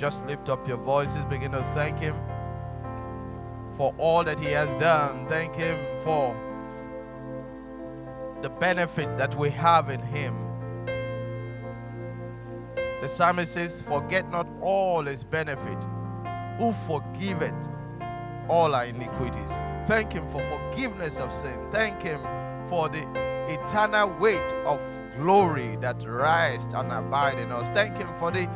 just lift up your voices, begin to thank Him for all that He has done. Thank Him for the benefit that we have in Him. The psalmist says, forget not all His benefit, who forgiveth all our iniquities. Thank Him for forgiveness of sin. Thank Him for the eternal weight of glory that rests and abides in us. Thank Him for the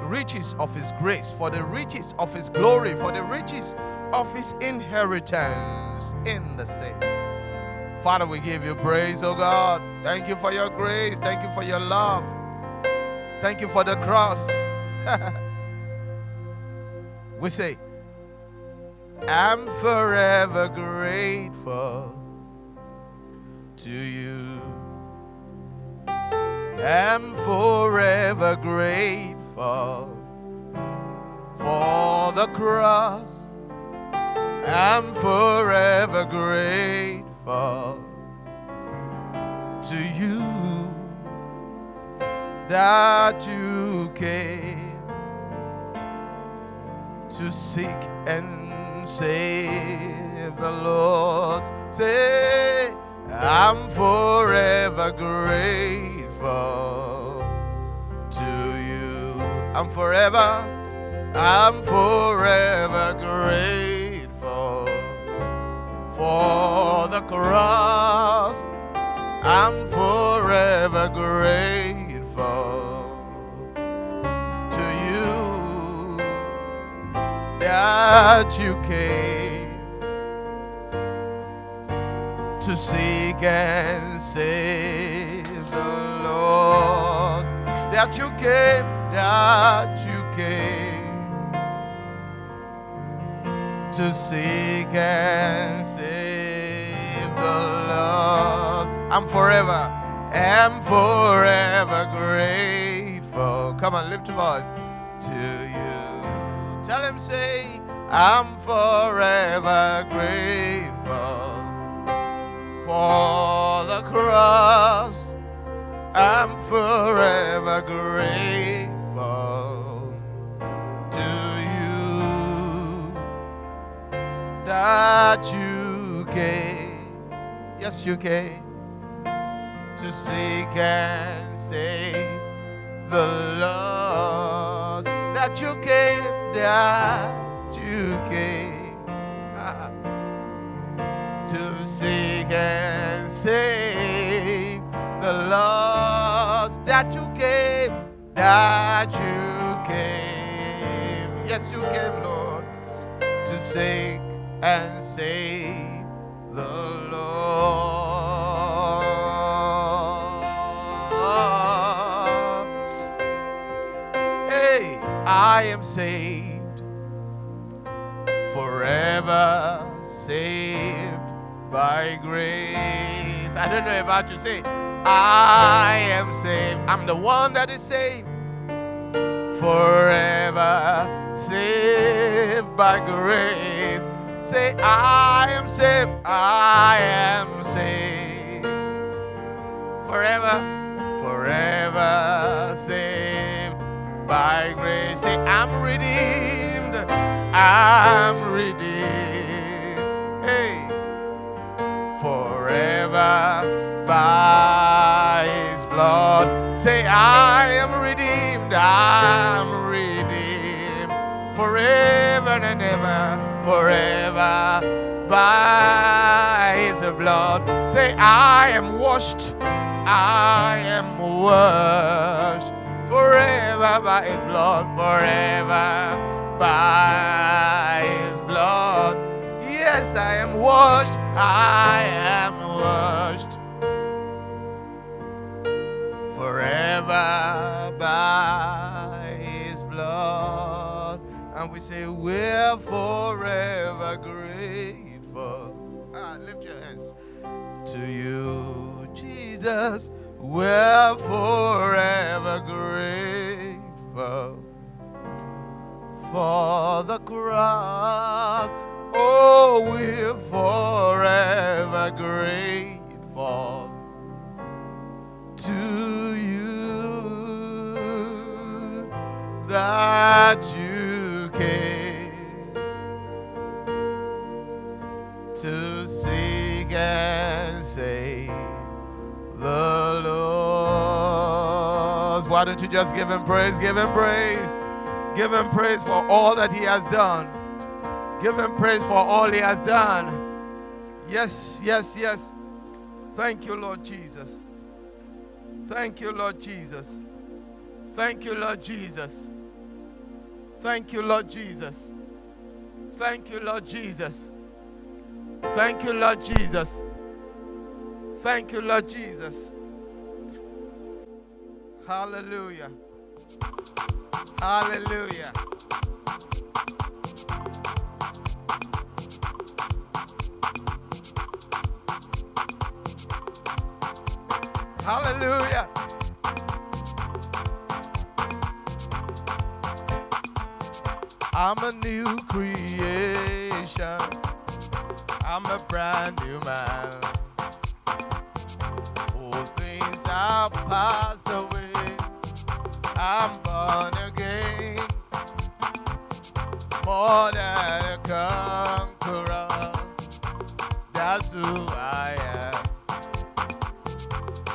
riches of His grace, for the riches of His glory, for the riches of His inheritance in the saint. Father, we give you praise, oh God. Thank you for your grace. Thank you for your love. Thank you for the cross. We say, I'm forever grateful to you. I'm forever grateful for the cross. I'm forever grateful to you that you came to seek and save the lost. Say, I'm forever grateful to you. I'm forever grateful for the cross. I'm forever grateful to you that you came to seek and save the lost. That you came to seek and save the lost. I'm forever grateful. Come on, lift your voice to you. Tell Him, say, I'm forever grateful for the cross. I'm forever grateful to you that you came. Yes, you came to seek and save the lost. That you came to seek and save the lost. That you came. Yes, you came, Lord, to seek and save the Lord. Hey, I am saved, forever saved by grace. I don't know about you. Say, I am saved. I'm the one that is saved, forever saved by grace. Say, I am saved. I am saved, forever saved by grace. Say, I'm redeemed. I'm redeemed. Hey, forever by His blood. Say, I am redeemed. I'm redeemed. Forever and ever. Forever by His blood. Say, I am washed. I am washed. Forever by His blood. Forever by His blood. Yes, I am washed. I am washed. Forever by His blood. And we say, we're forever grateful. Lift your hands to you, Jesus. We're forever grateful for the cross. Oh, we're forever grateful to you that you came to seek and save the lost. Why don't you just give him praise? Give him praise. Give him praise for all that he has done. Give him praise for all he has done. Yes, yes, yes. Thank you, Lord Jesus. Thank you, Lord Jesus. Thank you, Lord Jesus. Thank you, Lord Jesus. Thank you, Lord Jesus. Thank you, Lord Jesus. Thank you, Lord Jesus. Hallelujah. Hallelujah. Hallelujah. I'm a new creation. I'm a brand new man. All things are passed away. I'm born again. More than a conqueror. That's who I am.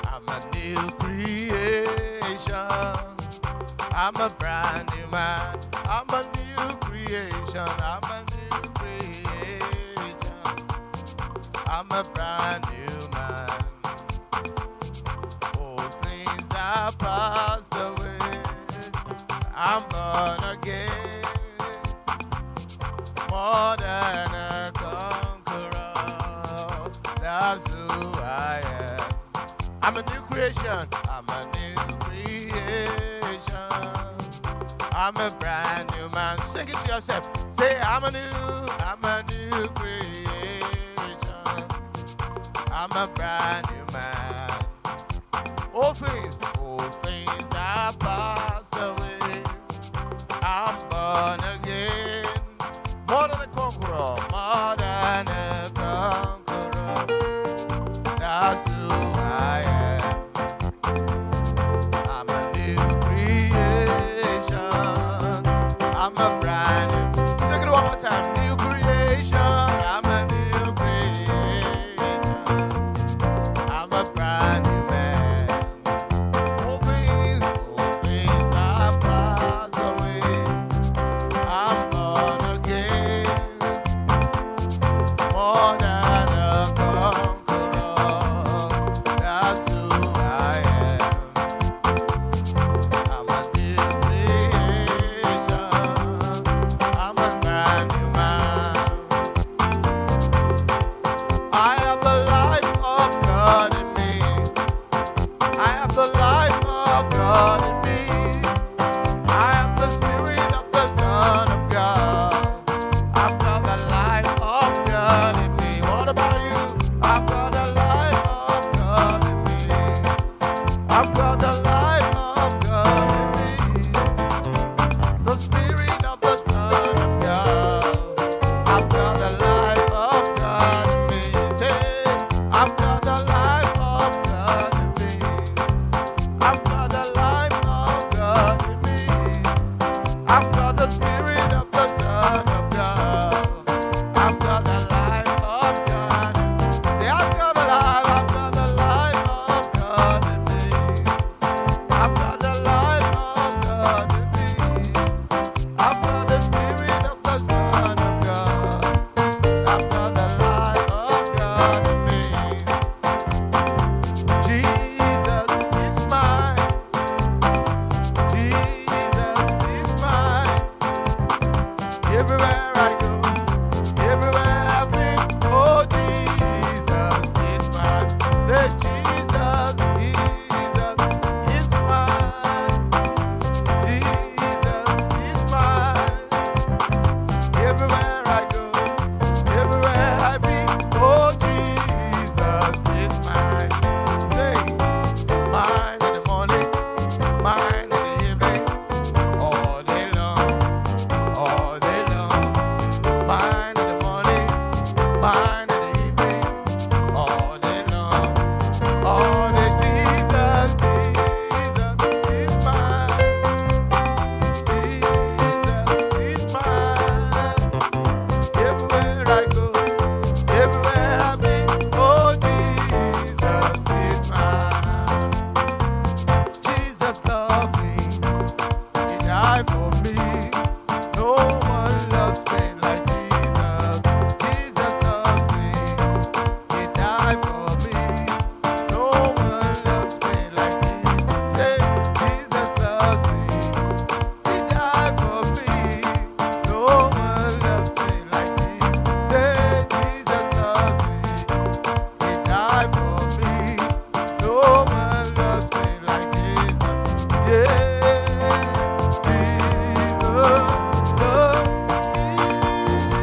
I'm a new creation. I'm a brand new man. I'm a new creation. I'm a new creation. I'm a brand new man. All things are passed away. I'm born again. More than a conqueror. That's who I am. I'm a new creation. I'm a new creation. I'm a brand new man. Sing it to yourself. Say, I'm a new creation. I'm a brand new man. All things are passed away. I'm born again. More than a conqueror. More than a conqueror. That's who I am. I'm a new creation. I'm a brand